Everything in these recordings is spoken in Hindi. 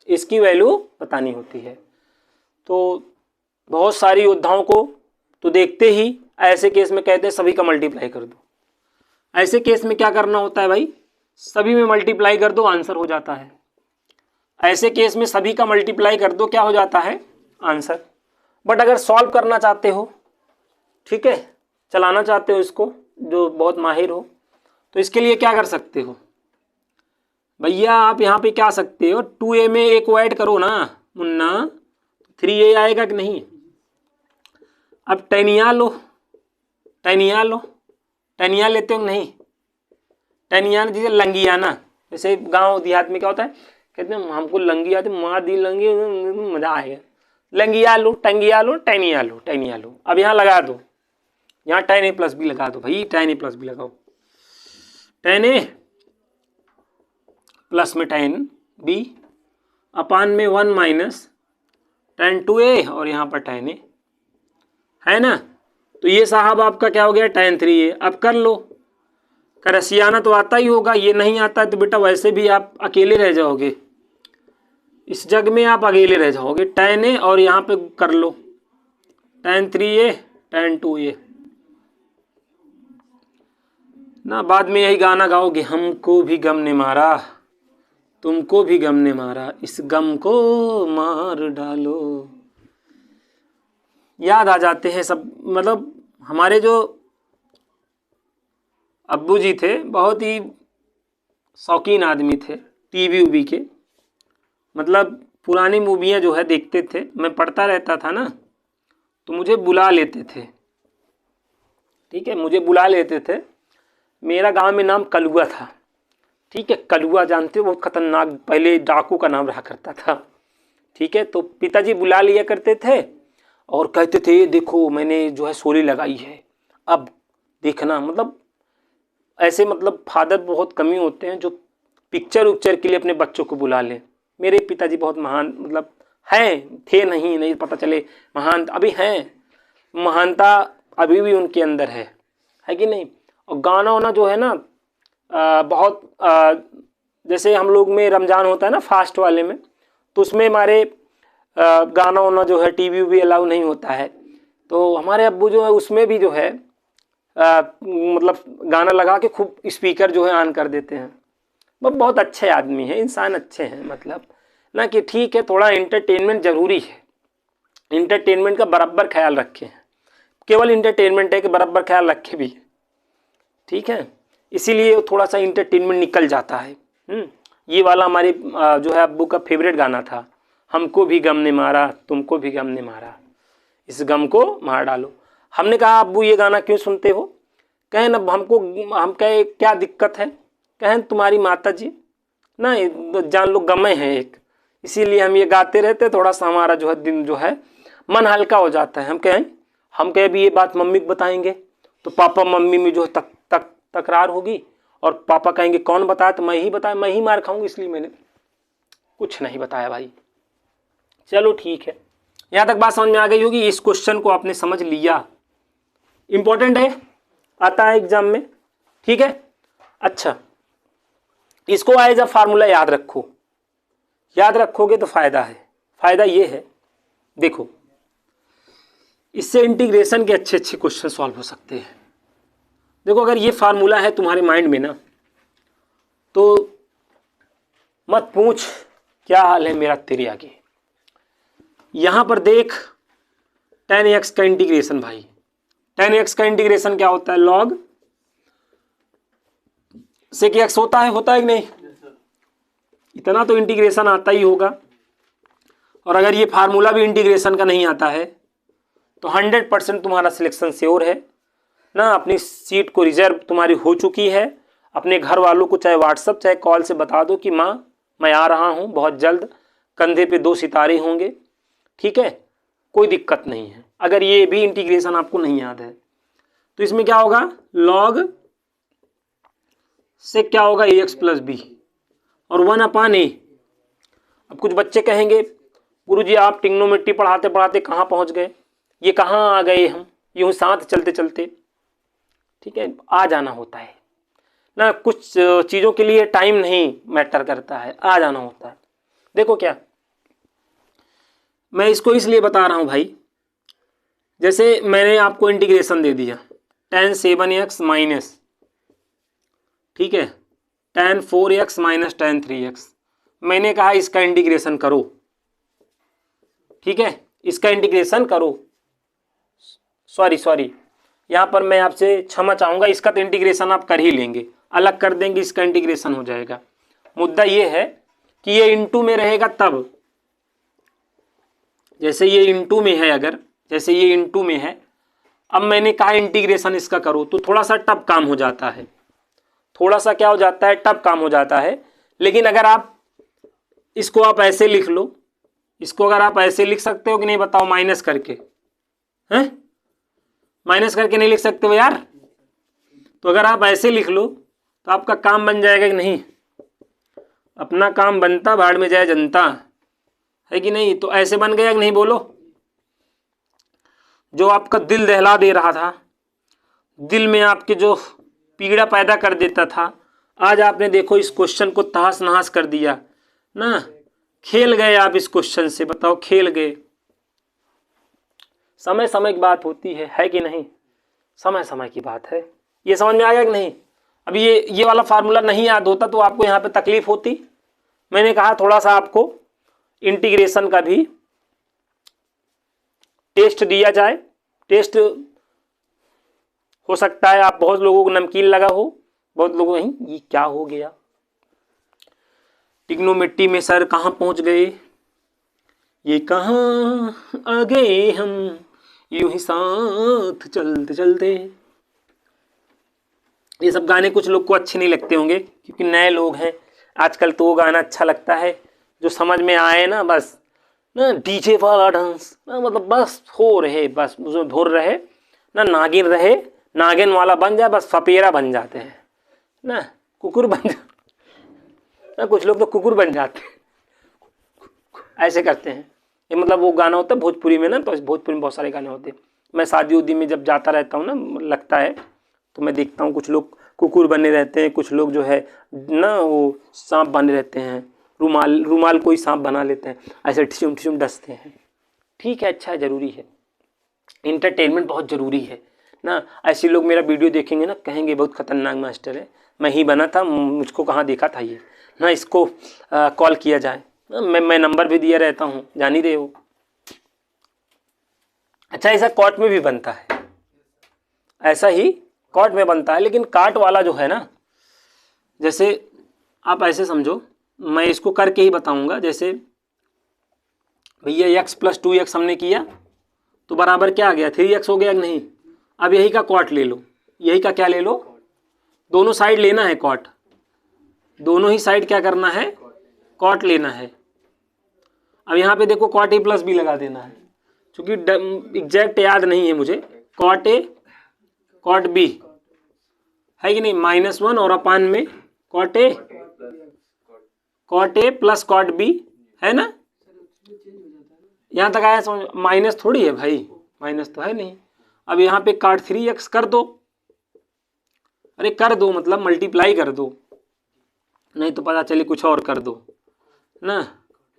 इसकी वैल्यू बतानी होती है। तो बहुत सारी योद्धाओं को तो देखते ही ऐसे केस में कहते हैं सभी का मल्टीप्लाई कर दो। ऐसे केस में क्या करना होता है भाई, सभी में मल्टीप्लाई कर दो, आंसर हो जाता है। ऐसे केस में सभी का मल्टीप्लाई कर दो, क्या हो जाता है, आंसर। बट अगर सॉल्व करना चाहते हो, ठीक है, चलाना चाहते हो इसको, जो बहुत माहिर हो, तो इसके लिए क्या कर सकते हो भैया, आप यहाँ पे क्या सकते हो, 2a में एक को ऐड करो ना मुन्ना, 3a आएगा कि नहीं। अब टैनिया लो, टैनिया लो, टैनिया लेते हो नहीं, टैनिया जैसे लंगियाना, जैसे गांव देहात में क्या होता है, कहते हैं हमको लंगी आती, माँ दी लंगी, मजा आएगा। लंगिया लो, टंगिया लो, टैनिया लो, टैनिया लो। अब यहाँ लगा दो, यहाँ tan a प्लस बी लगा दो भाई, tan a प्लस बी लगाओ, tan a प्लस में tan b अपान में 1 माइनस tan 2a और यहाँ पर tan a है ना। तो ये साहब आपका क्या हो गया, tan 3a। अब कर लो, करसियाना तो आता ही होगा, ये नहीं आता है तो बेटा वैसे भी आप अकेले रह जाओगे, इस जग में आप अकेले रह जाओगे। tan a और यहाँ पे कर लो tan 3a tan 2a ना, बाद में यही गाना गाओगे, हमको भी गम ने मारा तुमको भी गम ने मारा, इस गम को मार डालो। याद आ जाते हैं सब। मतलब हमारे जो अब्बू जी थे बहुत ही शौकीन आदमी थे टीवी उवी के, मतलब पुरानी मूवियाँ जो है देखते थे, मैं पढ़ता रहता था ना, तो मुझे बुला लेते थे, ठीक है, मुझे बुला लेते थे। मेरा गांव में नाम कलुआ था, ठीक है, कलुआ जानते हो, बहुत खतरनाक पहले डाकू का नाम रहा करता था, ठीक है। तो पिताजी बुला लिया करते थे और कहते थे ये देखो मैंने जो है सोली लगाई है, अब देखना। मतलब ऐसे मतलब फादर बहुत कम ही होते हैं जो पिक्चर उक्चर के लिए अपने बच्चों को बुला लें। मेरे पिताजी बहुत महान मतलब हैं, थे नहीं पता चले, महान अभी हैं, महानता अभी भी उनके अंदर है कि नहीं। और गाना वाना जो है ना बहुत जैसे हम लोग में रमज़ान होता है ना फास्ट वाले में, तो उसमें हमारे गाना वाना जो है टीवी भी अलाउ नहीं होता है, तो हमारे अब्बू जो है उसमें भी जो है मतलब गाना लगा के खूब स्पीकर जो है ऑन कर देते हैं। वो बहुत अच्छे आदमी हैं, इंसान अच्छे हैं, मतलब ना कि ठीक है थोड़ा एंटरटेनमेंट ज़रूरी है, एंटरटेनमेंट का बराबर ख्याल रखें, केवल इंटरटेनमेंट है कि बराबर ख्याल रखे भी, ठीक है, इसीलिए थोड़ा सा इंटरटेनमेंट निकल जाता है। ये वाला हमारे जो है अब्बू का फेवरेट गाना था, हमको भी गम ने मारा तुमको भी गम ने मारा, इस गम को मार डालो। हमने कहा अब्बू ये गाना क्यों सुनते हो, कहें ना हमको, हम कहे क्या दिक्कत है, कहें तुम्हारी माता जी ना जान लो गमे हैं एक, इसीलिए हम ये गाते रहते, थोड़ा सा हमारा जो है दिन जो है मन हल्का हो जाता है। हम कहें भी ये बात मम्मी को बताएंगे तो पापा मम्मी में जो तकरार होगी, और पापा कहेंगे कौन बताया, तो मैं ही बताया, मैं ही मार खाऊंगी, इसलिए मैंने कुछ नहीं बताया भाई। चलो ठीक है, यहाँ तक बात समझ में आ गई होगी, इस क्वेश्चन को आपने समझ लिया, इंपॉर्टेंट है, आता है एग्जाम में, ठीक है। अच्छा, इसको एज अ फार्मूला याद रखो, याद रखोगे तो फायदा है। फायदा ये है, देखो इससे इंटीग्रेशन के अच्छे अच्छे क्वेश्चन सॉल्व हो सकते हैं। देखो अगर ये फार्मूला है तुम्हारे माइंड में ना, तो मत पूछ क्या हाल है मेरा तेरे आगे। यहां पर देख tan x का इंटीग्रेशन भाई, tan x का इंटीग्रेशन क्या होता है, log से कि x होता है कि नहीं, इतना तो इंटीग्रेशन आता ही होगा। और अगर ये फार्मूला भी इंटीग्रेशन का नहीं आता है तो 100% तुम्हारा सिलेक्शन श्योर है ना, अपनी सीट को रिजर्व तुम्हारी हो चुकी है। अपने घर वालों को चाहे व्हाट्सअप चाहे कॉल से बता दो कि माँ मैं आ रहा हूँ बहुत जल्द, कंधे पे 2 सितारे होंगे, ठीक है, कोई दिक्कत नहीं है। अगर ये भी इंटीग्रेशन आपको नहीं याद है तो इसमें क्या होगा, log से क्या होगा ax प्लस बी और 1/a। अब कुछ बच्चे कहेंगे गुरुजी आप ट्रिग्नोमेट्री पढ़ाते पढ़ाते कहाँ पहुँच गए, ये कहाँ आ गए हम यूँ साथ चलते चलते, ठीक है, आ जाना होता है ना, कुछ चीज़ों के लिए टाइम नहीं मैटर करता है, आ जाना होता है। देखो क्या मैं इसको इसलिए बता रहा हूँ भाई, जैसे मैंने आपको इंटीग्रेशन दे दिया tan 7x माइनस, ठीक है, tan 4x minus tan 3x, मैंने कहा इसका इंटीग्रेशन करो, ठीक है, इसका इंटीग्रेशन करो। सॉरी यहाँ पर मैं आपसे क्षमा चाहूँगा, इसका तो इंटीग्रेशन आप कर ही लेंगे, अलग कर देंगे, इसका इंटीग्रेशन हो जाएगा। मुद्दा ये है कि ये इनटू में रहेगा तब, जैसे ये इनटू में है, अगर जैसे ये इनटू में है, अब मैंने कहा इंटीग्रेशन इसका करो, तो थोड़ा सा टफ काम हो जाता है, थोड़ा सा क्या हो जाता है, टफ काम हो जाता है। लेकिन अगर आप इसको आप ऐसे लिख लो, इसको अगर आप ऐसे लिख सकते हो कि नहीं बताओ, माइनस करके, हैं, माइनस करके नहीं लिख सकते हो यार? तो अगर आप ऐसे लिख लो तो आपका काम बन जाएगा कि नहीं? अपना काम बनता भाड़ में जाए जनता, है कि नहीं? तो ऐसे बन गया कि नहीं, बोलो? जो आपका दिल दहला दे रहा था, दिल में आपके जो पीड़ा पैदा कर देता था, आज आपने देखो इस क्वेश्चन को तहस नहस कर दिया ना, खेल गए आप इस क्वेश्चन से, बताओ, खेल गए। समय समय की बात होती है कि नहीं? समय समय की बात है। ये समझ में आ गया कि नहीं? अब ये वाला फार्मूला नहीं याद होता तो आपको यहाँ पे तकलीफ होती। मैंने कहा थोड़ा सा आपको इंटीग्रेशन का भी टेस्ट दिया जाए। टेस्ट हो सकता है आप बहुत लोगों को नमकीन लगा हो, बहुत लोगों को ये क्या हो गया, टिग्नोमेट्री में सर कहाँ पहुँच गए, ये कहाँ आ गए हम, यूं ही साथ चलते चलते। ये सब गाने कुछ लोग को अच्छे नहीं लगते होंगे क्योंकि नए लोग हैं आजकल, तो वो गाना अच्छा लगता है जो समझ में आए ना, बस ना डीजे वाला डांस ना, मतलब बस हो रहे, बस उसमें धुर रहे ना, नागिन रहे, नागिन वाला बन जाए, बस फपेरा बन जाते हैं ना, कुकुर बन जा ना, कुछ लोग तो कुकुर बन जाते हैं, ऐसे करते हैं। ये मतलब वो गाना होता है भोजपुरी में ना, तो भोजपुरी में बहुत सारे गाने होते हैं। मैं शादी उदी में जब जाता रहता हूँ ना, लगता है तो मैं देखता हूँ कुछ लोग कुकुर बने रहते हैं, कुछ लोग जो है ना वो सांप बने रहते हैं, रुमाल कोई सांप बना लेते हैं, ऐसे ठिशुम ठिशुम डसते हैं। ठीक है, अच्छा है, ज़रूरी है, इंटरटेनमेंट बहुत ज़रूरी है ना। ऐसे लोग मेरा वीडियो देखेंगे ना, कहेंगे बहुत खतरनाक मास्टर है, मैं ही बना था, मुझको कहाँ देखा था ये ना, इसको कॉल किया जाए। मैं नंबर भी दिया रहता हूँ, जान ही रहे हो। अच्छा, ऐसा कॉट में भी बनता है, ऐसा ही कॉट में बनता है, लेकिन काट वाला जो है ना, जैसे आप ऐसे समझो, मैं इसको करके ही बताऊंगा। जैसे भैया x + 2x हमने किया तो बराबर क्या आ गया, 3x हो गया कि नहीं? अब यही का कॉट ले लो, यही का क्या ले लो, दोनों साइड लेना है कॉट, दोनों ही साइड क्या करना है, कॉट लेना है। अब यहाँ पे देखो कॉट a + b लगा देना है, क्योंकि एग्जैक्ट याद नहीं है मुझे, कॉट a कॉट b है कि नहीं, -1 और अपान में कॉट a + कॉट b है ना। यहाँ तक आया समझ? माइनस थोड़ी है भाई, माइनस तो है नहीं। अब यहाँ पे काट 3x कर दो, अरे कर दो मतलब मल्टीप्लाई कर दो, नहीं तो पता चले कुछ और कर दो ना,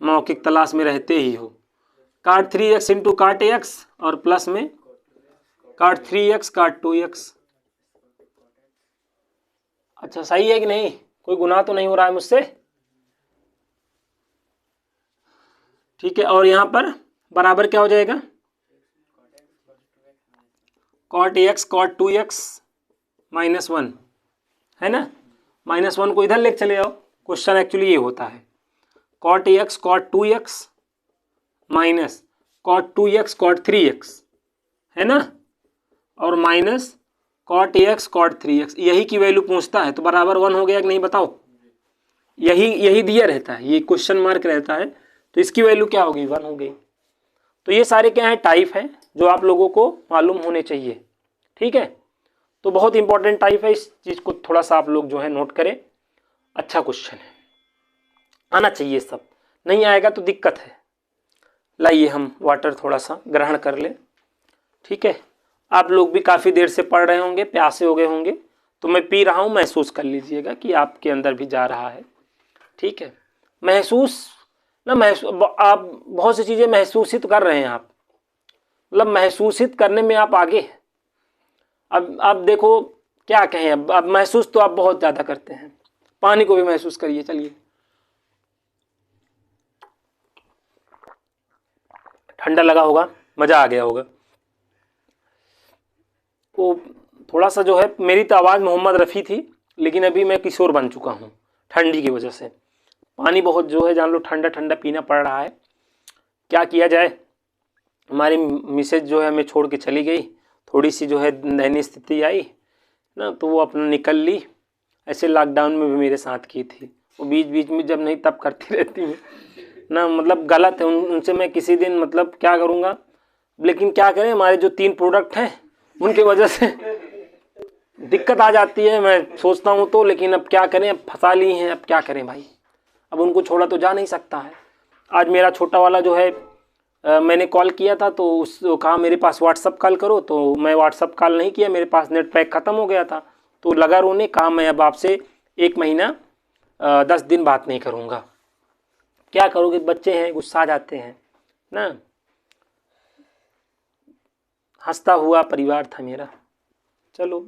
मौखिक तलाश में रहते ही हो। काट 3x इंटू काट x और प्लस में काट 3x काट 2x। अच्छा सही है कि नहीं? कोई गुनाह तो नहीं हो रहा है मुझसे? ठीक है, और यहाँ पर बराबर क्या हो जाएगा, कॉट x कॉट 2x -1 है ना। -1 को इधर लेके चले आओ, क्वेश्चन एक्चुअली ये होता है, cot x cot 2x minus cot 2x cot 3x है ना, और minus cot x cot 3x, यही की वैल्यू पूछता है, तो बराबर 1 हो गया कि नहीं बताओ? यही दिया रहता है, ये क्वेश्चन मार्क रहता है, तो इसकी वैल्यू क्या होगी, 1 हो गई। तो ये सारे क्या है, टाइप हैं जो आप लोगों को मालूम होने चाहिए। ठीक है, तो बहुत इंपॉर्टेंट टाइप है, इस चीज़ को थोड़ा सा आप लोग जो है नोट करें। अच्छा क्वेश्चन है, आना चाहिए, सब नहीं आएगा तो दिक्कत है। लाइए हम वाटर थोड़ा सा ग्रहण कर लें। ठीक है, आप लोग भी काफ़ी देर से पढ़ रहे होंगे, प्यासे हो गए होंगे, तो मैं पी रहा हूँ, महसूस कर लीजिएगा कि आपके अंदर भी जा रहा है। ठीक है, महसूस ना, आप बहुत सी चीज़ें महसूसित कर रहे हैं आप, मतलब महसूसित करने में आप आगे हैं। अब आप देखो क्या कहें, अब महसूस तो आप बहुत ज़्यादा करते हैं, पानी को भी महसूस करिए। चलिए, ठंडा लगा होगा, मज़ा आ गया होगा। वो थोड़ा सा जो है, मेरी तो आवाज़ मोहम्मद रफ़ी थी, लेकिन अभी मैं किशोर बन चुका हूँ ठंडी की वजह से। पानी बहुत जो है जान लो ठंडा ठंडा पीना पड़ रहा है, क्या किया जाए। हमारी मिसेज जो है हमें छोड़ के चली गई, थोड़ी सी जो है दयनीय स्थिति आई ना, तो वो अपना निकल ली। ऐसे लॉकडाउन में भी मेरे साथ की थी वो, बीच बीच में जब नहीं तब करती रहती है ना, मतलब गलत है। उनसे मैं किसी दिन मतलब क्या करूँगा, लेकिन क्या करें, हमारे जो 3 प्रोडक्ट हैं उनकी वजह से दिक्कत आ जाती है। मैं सोचता हूँ तो, लेकिन अब क्या करें, अब फंसा ली हैं, अब क्या करें भाई, अब उनको छोड़ा तो जा नहीं सकता है। आज मेरा छोटा वाला जो है मैंने कॉल किया था तो उस कहा मेरे पास व्हाट्सअप कॉल करो, तो मैं व्हाट्सअप कॉल नहीं किया, मेरे पास नेट पैक ख़त्म हो गया था। तो लगा रोने, कहा मैं अब आपसे 1 महीना 10 दिन बात नहीं करूँगा। क्या करोगे, बच्चे हैं, गुस्सा आ जाते हैं ना। हंसता हुआ परिवार था मेरा। चलो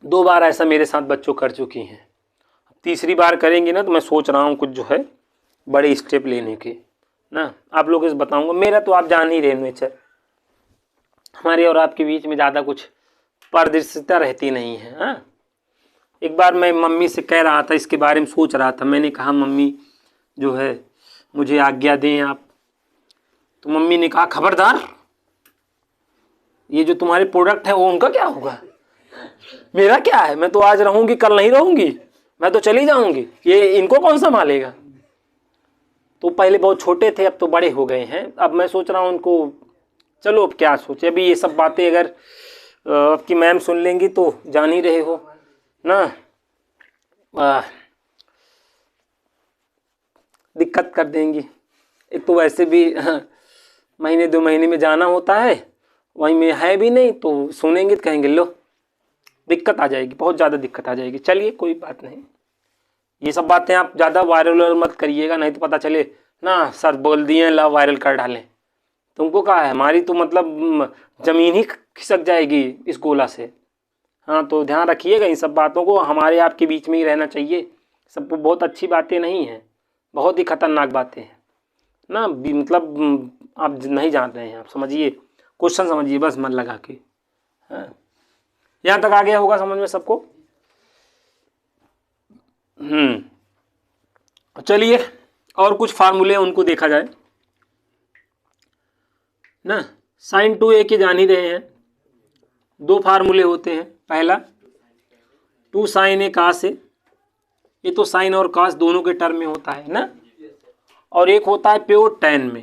2 बार ऐसा मेरे साथ बच्चों कर चुकी हैं, तीसरी बार करेंगी ना, तो मैं सोच रहा हूँ कुछ जो है बड़े स्टेप लेने के ना। आप लोग इस बताऊँगा, मेरा तो आप जान ही रहे नेचर, हमारे और आपके बीच में ज़्यादा कुछ पारदर्शिता रहती नहीं है। हाँ, एक बार मैं मम्मी से कह रहा था, इसके बारे में सोच रहा था, मैंने कहा मम्मी जो है मुझे आज्ञा दें आप, तो मम्मी ने कहा खबरदार, ये जो तुम्हारे प्रोडक्ट है वो उनका क्या होगा, मेरा क्या है, मैं तो आज रहूंगी कल नहीं रहूंगी, मैं तो चली जाऊंगी, ये इनको कौन संभालेगा। तो पहले बहुत छोटे थे, अब तो बड़े हो गए हैं। अब मैं सोच रहा हूँ उनको, चलो अब क्या सोचे, अभी ये सब बातें अगर आपकी मैम सुन लेंगी तो जान ही रहे हो ना, दिक्कत कर देंगी। एक तो वैसे भी महीने 2 महीने में जाना होता है, वहीं में है भी नहीं, तो सुनेंगे तो कहेंगे लो, दिक्कत आ जाएगी, बहुत ज़्यादा दिक्कत आ जाएगी। चलिए कोई बात नहीं, ये सब बातें आप ज़्यादा वायरल मत करिएगा, नहीं तो पता चले ना सर बोल दिए ला वायरल कर डालें। तुमको कहा है, हमारी तो मतलब ज़मीन ही खिसक जाएगी इस गोला से। हाँ, तो ध्यान रखिएगा इन सब बातों को, हमारे आपके बीच में ही रहना चाहिए। सब बहुत अच्छी बातें नहीं हैं, बहुत ही खतरनाक बातें हैं ना, मतलब आप नहीं जान रहे हैं, आप समझिए, क्वेश्चन समझिए बस मन लगा के। हाँ, यहाँ तक आ गया होगा समझ में सबको। चलिए और कुछ फार्मूले उनको देखा जाए ना। sin 2a के जान ही रहे हैं, 2 फार्मूले होते हैं। पहला 2 sin a cos a, ये तो साइन और कॉस दोनों के टर्म में होता है ना। और एक होता है प्योर टैन में,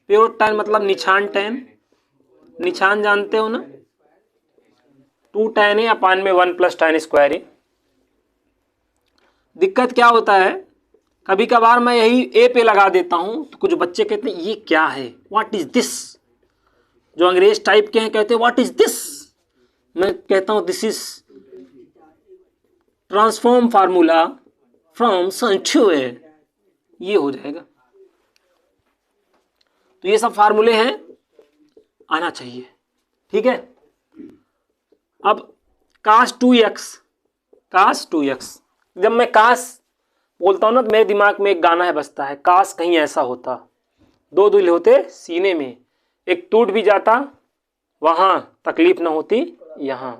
प्योर टैन मतलब निछान टैन, निछान जानते हो ना, 2 tan a अपान में 1 + tan स्क्वायर a। दिक्कत क्या होता है, कभी कभार मैं यही ए पे लगा देता हूँ, तो कुछ बच्चे कहते हैं ये क्या है, व्हाट इज दिस, जो अंग्रेज टाइप के हैं कहते हैं व्हाट इज दिस, मैं कहता हूँ this is transform formula from sin 2a, ये हो जाएगा। तो ये सब फार्मूले हैं, आना चाहिए, ठीक है। अब cos 2x, cos 2x, जब मैं cos बोलता हूँ ना तो मेरे दिमाग में एक गाना है बजता है, काश कहीं ऐसा होता, 2 दिल होते सीने में, एक टूट भी जाता वहाँ, तकलीफ ना होती यहाँ।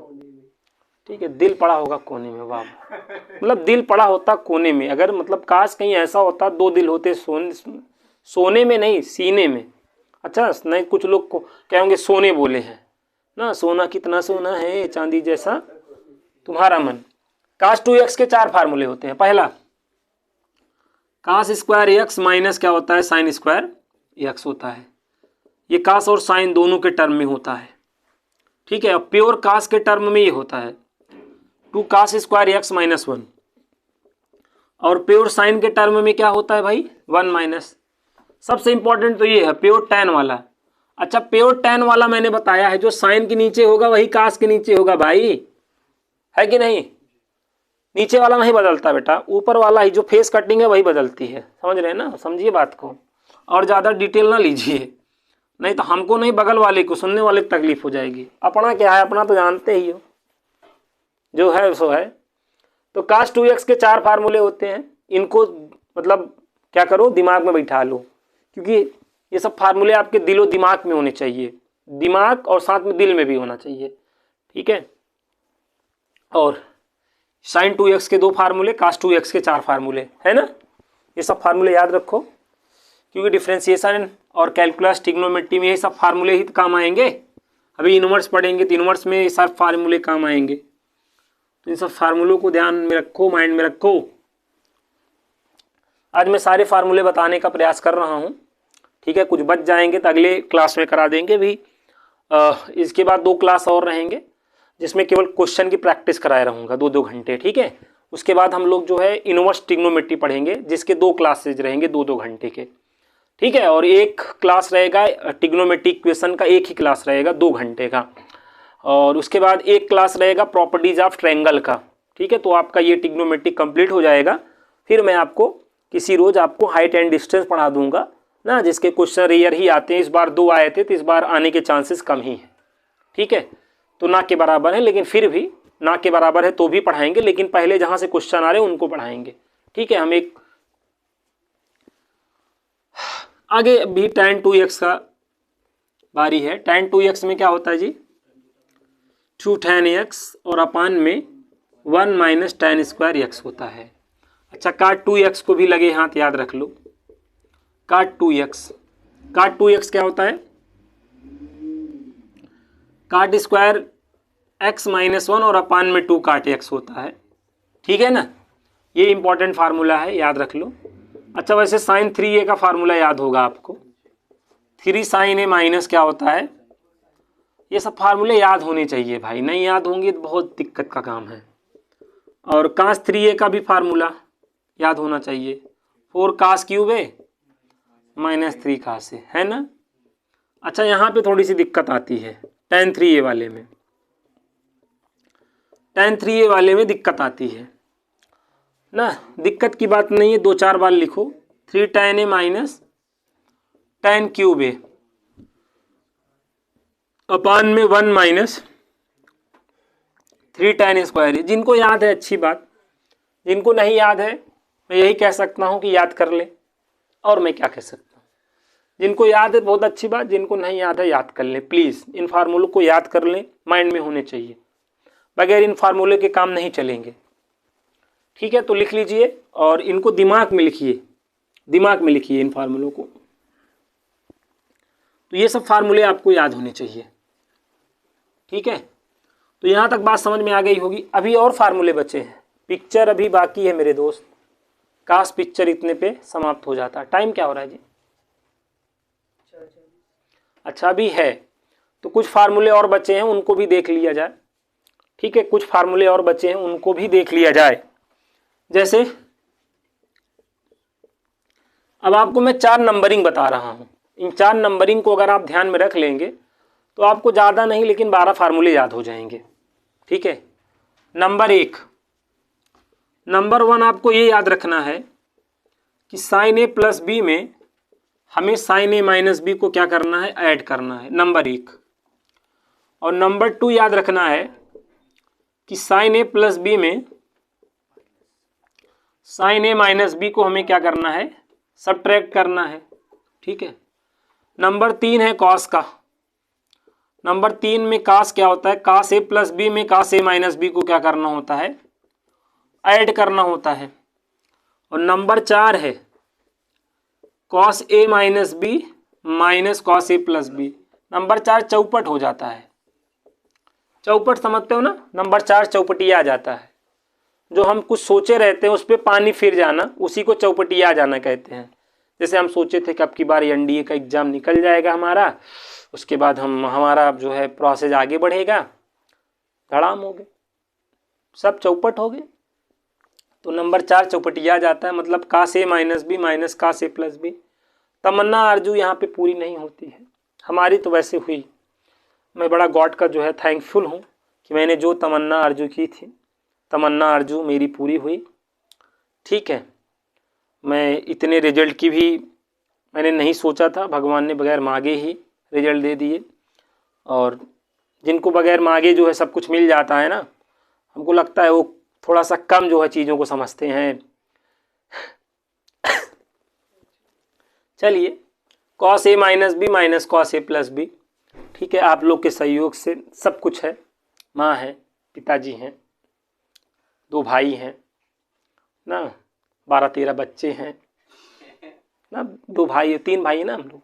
ठीक है, दिल पड़ा होगा कोने में, वाह, मतलब दिल पड़ा होता कोने में, अगर मतलब काश कहीं ऐसा होता 2 दिल होते सोने में नहीं सीने में। अच्छा नहीं, कुछ लोग को कहेंगे सोने बोले हैं ना, सोना कितना सोना है चांदी जैसा तुम्हारा मन। cos 2x के 4 फार्मूले होते हैं। पहला cos स्क्वायर एक्स माइनस क्या होता है, साइन स्क्वायर एक्स होता है, ये cos और साइन दोनों के टर्म में होता है, ठीक है। प्योर cos के टर्म में ये होता है 2 cos स्क्वायर एक्स माइनस 1, और प्योर साइन के टर्म में क्या होता है भाई 1 माइनस। सबसे इंपॉर्टेंट तो ये है प्योर टैन वाला। अच्छा, प्योर टैन वाला मैंने बताया है, जो साइन के नीचे होगा वही cos के नीचे होगा भाई, है कि नहीं? नीचे वाला नहीं बदलता बेटा, ऊपर वाला ही जो फेस कटिंग है वही बदलती है, समझ रहे हैं ना? समझिए बात को, और ज़्यादा डिटेल ना लीजिए, नहीं तो हमको नहीं बगल वाले को, सुनने वाले को तकलीफ हो जाएगी। अपना क्या है, अपना तो जानते ही हो, जो है सो है। तो cos 2x के 4 फार्मूले होते हैं, इनको मतलब क्या करो, दिमाग में बैठा लो, क्योंकि ये सब फार्मूले आपके दिलो दिमाग में होने चाहिए, दिमाग और साथ में दिल में भी होना चाहिए, ठीक है। और sin 2x के 2 फार्मूले, cos 2x के 4 फार्मूले, है ना? ये सब फार्मूले याद रखो, क्योंकि डिफ्रेंशिएशन और कैलकुलस ट्रिग्नोमेट्री में ये सब फार्मूले ही काम आएंगे। अभी इनवर्स पढ़ेंगे तो इनवर्स में ये सब फार्मूले काम आएंगे, तो इन सब फार्मूलों को ध्यान में रखो, माइंड में रखो। आज मैं सारे फार्मूले बताने का प्रयास कर रहा हूँ, ठीक है। कुछ बच जाएंगे तो अगले क्लास में करा देंगे भी। इसके बाद 2 क्लास और रहेंगे जिसमें केवल क्वेश्चन की प्रैक्टिस कराए रहूँगा 2-2 घंटे, ठीक है। उसके बाद हम लोग जो है इनवर्स ट्रिग्नोमेट्री पढ़ेंगे, जिसके 2 क्लासेज रहेंगे 2-2 घंटे के, ठीक है। और एक क्लास रहेगा ट्रिग्नोमेट्री इक्वेशन का, एक ही क्लास रहेगा 2 घंटे का। और उसके बाद एक क्लास रहेगा प्रॉपर्टीज ऑफ ट्रायंगल का, ठीक है। तो आपका ये ट्रिग्नोमेट्री कंप्लीट हो जाएगा। फिर मैं आपको किसी रोज आपको हाइट एंड डिस्टेंस पढ़ा दूंगा ना, जिसके क्वेश्चन रेयर ही आते हैं। इस बार 2 आए थे तो इस बार आने के चांसेस कम ही हैं, ठीक है। तो ना के बराबर है, लेकिन फिर भी ना के बराबर है तो भी पढ़ाएंगे, लेकिन पहले जहाँ से क्वेश्चन आ रहे हैं उनको पढ़ाएंगे, ठीक है। हम एक आगे भी tan 2x का बारी है। tan 2x में क्या होता है जी, 2 tan x और अपान में 1 माइनस tan स्क्वायर x होता है। अच्छा, cot 2x को भी लगे हाथ याद रख लो। cot 2x क्या होता है, cot स्क्वायर x माइनस 1 और अपान में 2 cot x होता है, ठीक है ना। ये इंपॉर्टेंट फार्मूला है, याद रख लो। अच्छा, वैसे sin 3a का फार्मूला याद होगा आपको, 3 sin a माइनस क्या होता है। ये सब फार्मूले याद होने चाहिए भाई, नहीं याद होंगे तो बहुत दिक्कत का काम है। और cos 3a का भी फार्मूला याद होना चाहिए, 4 cos cube a minus 3 cos a, है ना। अच्छा, यहाँ पे थोड़ी सी दिक्कत आती है tan 3a वाले में, tan 3a वाले में दिक्कत आती है ना। दिक्कत की बात नहीं है, 2-4 बार लिखो। 3 tan a minus tan cube a अपान में 1 माइनस 3 tan स्क्वायर a। जिनको याद है अच्छी बात, जिनको नहीं याद है मैं यही कह सकता हूँ कि याद कर ले, और मैं क्या कह सकता हूँ। जिनको याद है बहुत अच्छी बात, जिनको नहीं याद है याद कर ले। प्लीज़ इन फार्मूलों को याद कर लें, माइंड में होने चाहिए, बगैर इन फार्मूले के काम नहीं चलेंगे, ठीक है। तो लिख लीजिए और इनको दिमाग में लिखिए, दिमाग में लिखिए इन फार्मूलों को। तो ये सब फार्मूले आपको याद होने चाहिए, ठीक है। तो यहाँ तक बात समझ में आ गई होगी। अभी और फार्मूले बचे हैं, पिक्चर अभी बाकी है मेरे दोस्त। काश पिक्चर इतने पे समाप्त हो जाता। टाइम क्या हो रहा है जी? अच्छा, अभी है तो कुछ फार्मूले और बचे हैं, उनको भी देख लिया जाए, ठीक है। कुछ फार्मूले और बचे हैं, उनको भी देख लिया जाए। जैसे अब आपको मैं 4 नंबरिंग बता रहा हूँ, इन 4 नंबरिंग को अगर आप ध्यान में रख लेंगे तो आपको ज़्यादा नहीं लेकिन 12 फार्मूले याद हो जाएंगे, ठीक है। नंबर 1, नंबर 1 आपको ये याद रखना है कि साइन ए प्लस बी में हमें साइन ए माइनस बी को क्या करना है, ऐड करना है, नंबर 1। और नंबर 2 याद रखना है कि साइन ए प्लस बी में साइन ए माइनस बी को हमें क्या करना है, सबट्रैक्ट करना है, ठीक है। नंबर 3 है कॉस का। नंबर 3 में कास क्या होता है, कास ए प्लस बी में कास ए माइनस बी को क्या करना होता है, ऐड करना होता है। और नंबर 4 है cos A minus B minus cos A plus B. Number 4 चौपट हो जाता है, चौपट समझते हो ना, नंबर 4 चौपटिया आ जाता है। जो हम कुछ सोचे रहते हैं उस पर पानी फिर जाना, उसी को चौपटिया आ जाना कहते हैं। जैसे हम सोचे थे कि अब की बार एनडीए का एग्ज़ाम निकल जाएगा हमारा, उसके बाद हमारा जो है प्रोसेस आगे बढ़ेगा, धड़ाम हो गए, सब चौपट हो गए। तो नंबर 4 चौपटिया जाता है, मतलब कास ए माइनस बी माइनस कास ए प्लस बी। तमन्ना आरजू यहाँ पे पूरी नहीं होती है, हमारी तो वैसे हुई। मैं बड़ा गॉड का जो है थैंकफुल हूँ कि मैंने जो तमन्ना आरजू की थी तमन्ना आरजू मेरी पूरी हुई। ठीक है, मैं इतने रिजल्ट की भी मैंने नहीं सोचा था, भगवान ने बगैर मांगे ही रिजल्ट दे दिए। और जिनको बगैर मांगे जो है सब कुछ मिल जाता है ना, हमको लगता है वो थोड़ा सा कम जो है चीज़ों को समझते हैं। चलिए, cos a minus B minus cos a plus B, ठीक है, आप लोग के सहयोग से सब कुछ है। माँ है, पिताजी हैं, 2 भाई हैं ना, 12-13 बच्चे हैं ना, 2 भाई 3 भाई है ना हम लोग,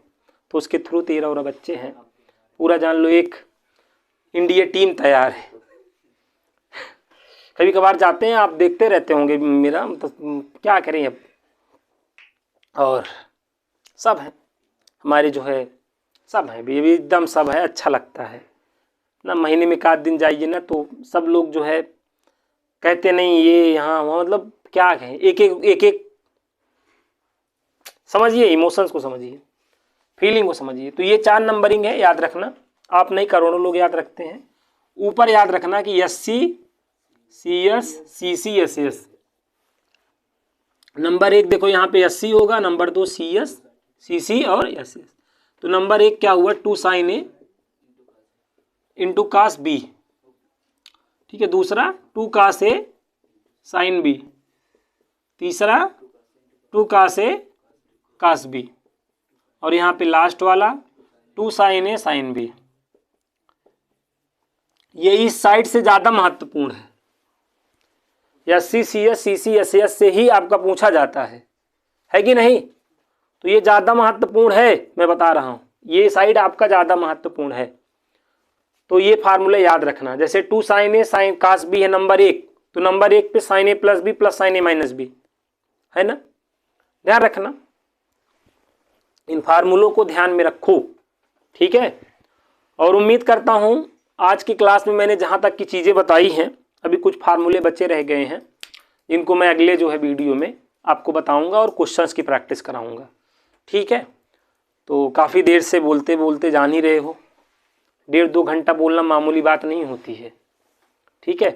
तो उसके थ्रू 13 और बच्चे हैं। पूरा जान लो एक इंडिया टीम तैयार है। कभी कभार जाते हैं, आप देखते रहते होंगे मेरा, मतलब क्या करें अब। और सब है हमारे जो है, सब है भी एकदम, सब है, अच्छा लगता है ना। महीने में 1 दिन जाइए ना तो सब लोग जो है कहते नहीं ये यहाँ वहाँ, मतलब क्या कहें, एक एक समझिए, इमोशंस को समझिए, फीलिंग को समझिए। तो ये 4 नंबरिंग है, याद रखना। आप नहीं, करोड़ों लोग याद रखते हैं। ऊपर याद रखना कि SC CS CC SS। Number 1 देखो यहाँ पे SC होगा, नंबर 2 CS CC और SS। तो नंबर 1 क्या हुआ, 2 sin A into cos B, ठीक है। दूसरा 2 cos A sin B, तीसरा 2 cos A cos B, और यहाँ पे लास्ट वाला 2 sin A sin B। ये इस साइड से ज़्यादा महत्वपूर्ण है। SC CS CC SS से ही आपका पूछा जाता है कि नहीं? तो ये ज़्यादा महत्वपूर्ण है, मैं बता रहा हूँ, ये साइड आपका ज़्यादा महत्वपूर्ण है। तो ये फार्मूले याद रखना। जैसे 2 sin A sin cos B है नंबर 1, तो नंबर 1 पे sin A plus B plus sin A minus B है ना, ध्यान रखना। इन फार्मूलों को ध्यान में रखो, ठीक है। और उम्मीद करता हूँ आज की क्लास में मैंने जहाँ तक की चीज़ें बताई हैं, अभी कुछ फार्मूले बचे रह गए हैं, इनको मैं अगले जो है वीडियो में आपको बताऊंगा और क्वेश्चंस की प्रैक्टिस कराऊंगा, ठीक है। तो काफ़ी देर से बोलते बोलते जान ही रहे हो, 1.5-2 घंटा बोलना मामूली बात नहीं होती है, ठीक है।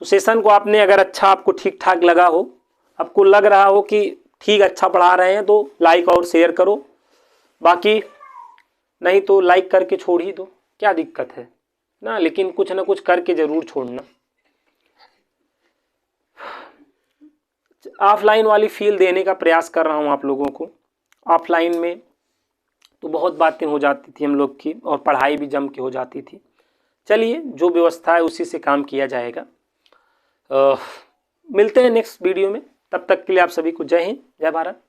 तो सेशन को आपने अगर अच्छा, आपको ठीक ठाक लगा हो, आपको लग रहा हो कि ठीक अच्छा पढ़ा रहे हैं, तो लाइक और शेयर करो। बाकी नहीं तो लाइक करके छोड़ ही दो, क्या दिक्कत है ना, लेकिन कुछ ना कुछ करके ज़रूर छोड़ना। ऑफलाइन वाली फील देने का प्रयास कर रहा हूँ आप लोगों को। ऑफलाइन में तो बहुत बातें हो जाती थी हम लोग की, और पढ़ाई भी जम के हो जाती थी। चलिए, जो व्यवस्था है उसी से काम किया जाएगा। मिलते हैं नेक्स्ट वीडियो में, तब तक के लिए आप सभी को जय हिंद, जय भारत।